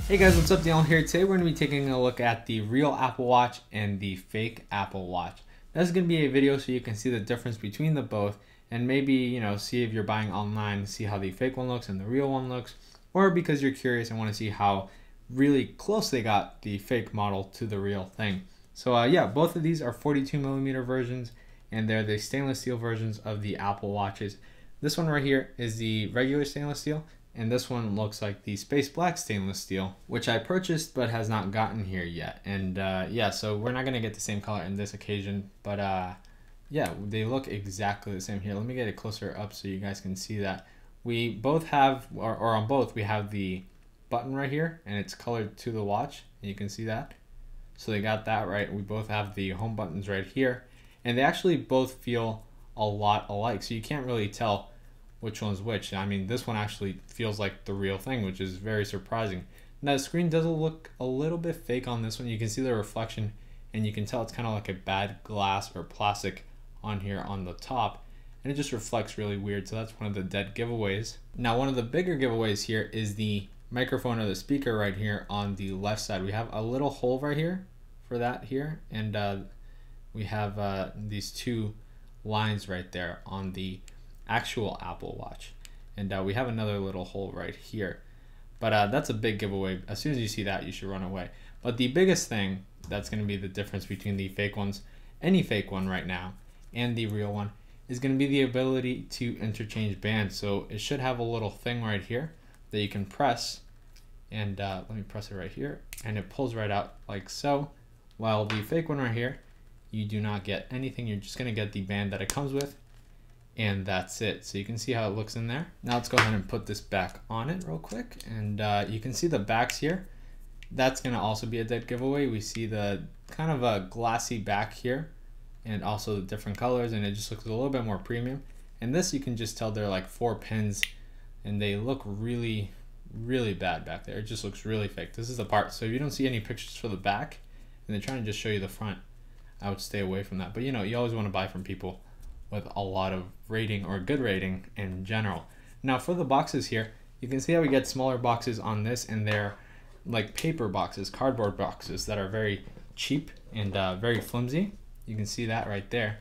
Hey guys, what's up? Daniel here. Today we're going to be taking a look at the real Apple Watch and the fake Apple Watch. This is going to be a video so you can see the difference between the both and maybe, see if you're buying online, see how the fake one looks and the real one looks, or because you're curious and want to see how really close they got the fake model to the real thing. So yeah, both of these are 42mm versions and they're the stainless steel versions of the Apple Watches. This one right here is the regular stainless steel, and this one looks like the space black stainless steel, which I purchased but has not gotten here yet. And yeah, so we're not gonna get the same color in this occasion, but yeah, they look exactly the same here. Let me get it closer up so you guys can see that. We both have, or on both, we have the button right here, and it's colored to the watch, and you can see that. So they got that right. We both have the home buttons right here, and they actually both feel a lot alike, so you can't really tell which one's which. I mean, this one actually feels like the real thing, which is very surprising. Now the screen does look a little bit fake on this one. You can see the reflection, and you can tell it's kind of like a bad glass or plastic on here on the top, and it just reflects really weird. So that's one of the dead giveaways. Now one of the bigger giveaways here is the microphone or the speaker right here on the left side. We have a little hole right here for that here, and we have these two lines right there on the actual Apple Watch, and we have another little hole right here, but that's a big giveaway. As soon as you see that, you should run away. But the biggest thing that's going to be the difference between the fake ones, any fake one right now, and the real one is going to be the ability to interchange bands. So it should have a little thing right here that you can press, and let me press it right here, and it pulls right out like so, while the fake one right here, you do not get anything. You're just going to get the band that it comes with, and that's it. So you can see how it looks in there. Now let's go ahead and put this back on it real quick, and you can see the backs here. That's going to also be a dead giveaway. We see the kind of a glassy back here, and also the different colors, and it just looks a little bit more premium. And this, you can just tell they're like 4 pins, and they look really bad back there. It just looks really fake. This is the part, so if you don't see any pictures for the back and they're trying to just show you the front, I would stay away from that. But you always want to buy from people with a lot of rating or good rating in general. Now for the boxes here, you can see how we get smaller boxes on this, and they're like paper boxes, cardboard boxes that are very cheap and very flimsy. You can see that right there.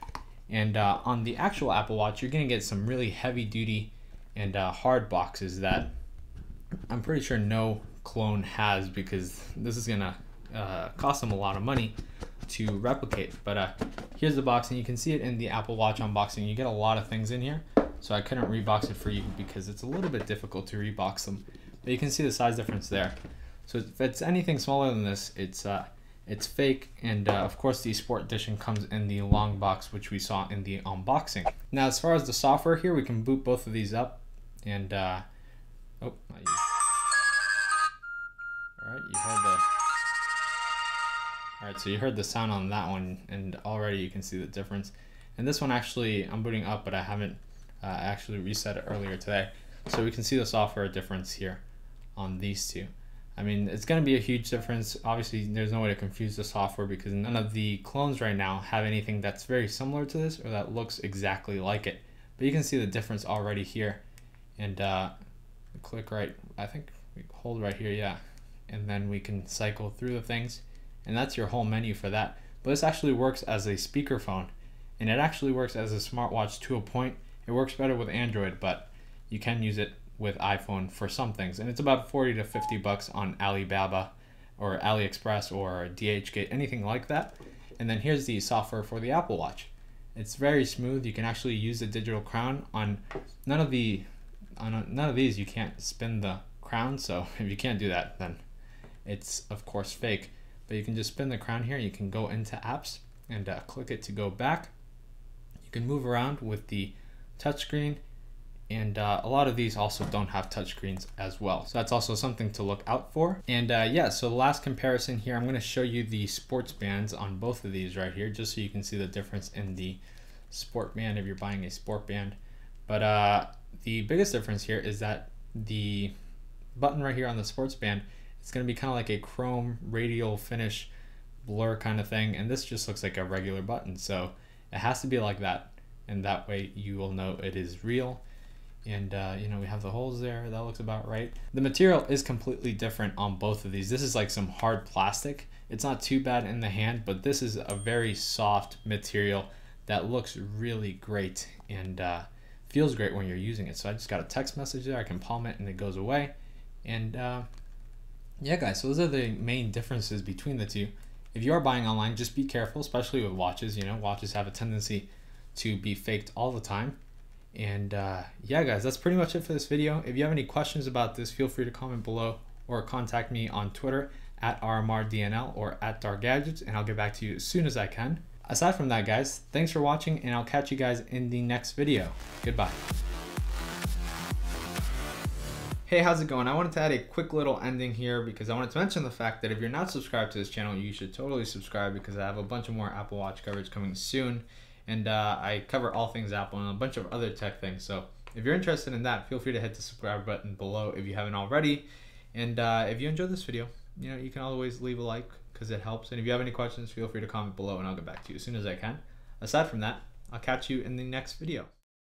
And on the actual Apple Watch, you're gonna get some really heavy duty and hard boxes that I'm pretty sure no clone has, because this is gonna cost them a lot of money to replicate. But here's the box, and you can see it in the Apple Watch unboxing. You get a lot of things in here, so I couldn't rebox it for you because it's a little bit difficult to rebox them, but you can see the size difference there. So if it's anything smaller than this, it's fake. And of course the Sport Edition comes in the long box, which we saw in the unboxing. Now as far as the software here, we can boot both of these up, and oh, not you. All right, you heard the Alright, so you heard the sound on that one, and already you can see the difference. And this one actually, I'm booting up, but I haven't actually reset it earlier today. So we can see the software difference here on these two. I mean, it's going to be a huge difference. Obviously, there's no way to confuse the software because none of the clones right now have anything that's very similar to this or that looks exactly like it. But you can see the difference already here. And click right, I think we hold right here, yeah. And then we can cycle through the things. And that's your whole menu for that. But this actually works as a speakerphone, and it actually works as a smartwatch to a point. It works better with Android, but you can use it with iPhone for some things. And it's about 40 to 50 bucks on Alibaba or AliExpress or DHgate, anything like that. And then here's the software for the Apple Watch. It's very smooth. You can actually use the digital crown. On none of these you can't spin the crown, so if you can't do that, then it's of course fake. But you can just spin the crown here. You can go into apps and click it to go back. You can move around with the touchscreen, and a lot of these also don't have touchscreens as well. So that's also something to look out for. And yeah, so the last comparison here, I'm going to show you the sports bands on both of these right here, just so you can see the difference in the sport band if you're buying a sport band. But the biggest difference here is that the button right here on the sports band, it's going to be kind of like a chrome radial finish blur kind of thing, and this just looks like a regular button. So it has to be like that, and that way you will know it is real. And you know, we have the holes there. That looks about right. The material is completely different on both of these. This is like some hard plastic. It's not too bad in the hand, but this is a very soft material that looks really great and feels great when you're using it. So I just got a text message there. I can palm it and it goes away. And yeah, guys, so those are the main differences between the two. If you are buying online, just be careful, especially with watches. You know, watches have a tendency to be faked all the time. And yeah, guys, that's pretty much it for this video. If you have any questions about this, feel free to comment below or contact me on Twitter at RMRDNL or at Dark Gadgets, and I'll get back to you as soon as I can. Aside from that, guys, thanks for watching, and I'll catch you guys in the next video. Goodbye. Hey, how's it going? I wanted to add a quick little ending here because I wanted to mention the fact that if you're not subscribed to this channel, you should totally subscribe because I have a bunch of more Apple Watch coverage coming soon. And I cover all things Apple and a bunch of other tech things. So if you're interested in that, feel free to hit the subscribe button below if you haven't already. And if you enjoyed this video, you know, you can always leave a like because it helps. And if you have any questions, feel free to comment below and I'll get back to you as soon as I can. Aside from that, I'll catch you in the next video.